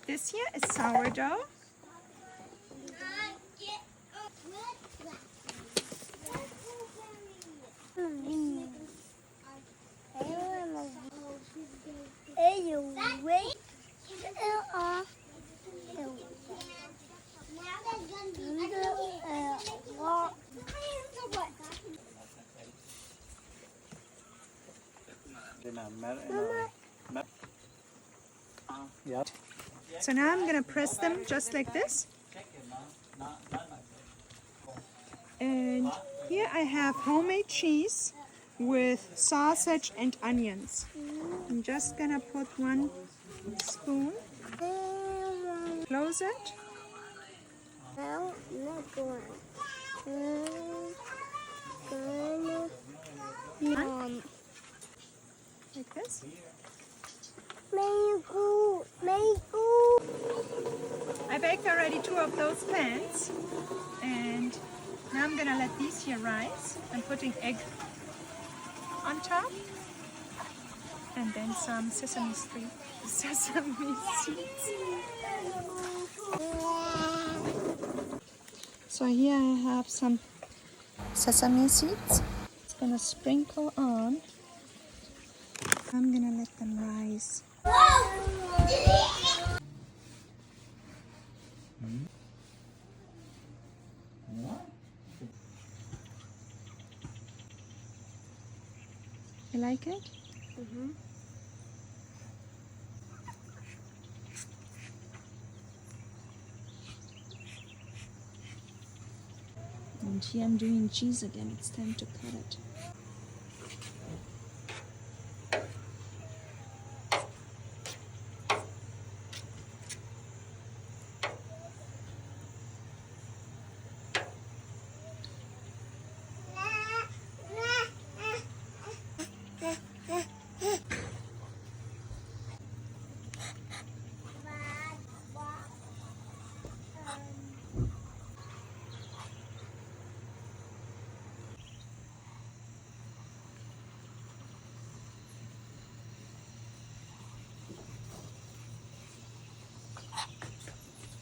This here is sourdough. Yeah. So now I'm gonna press them just like this. And here I have homemade cheese with sausage and onions. I'm just gonna put 1 spoon. Close it. Like this. I baked already 2 of those pans, and now I'm gonna let these here rise. I'm putting egg on top, and then some sesame seeds. So here I have some sesame seeds. It's gonna sprinkle on. I'm gonna let them rise. You like it? Mm-hmm. And here I'm doing cheese again. It's time to cut it.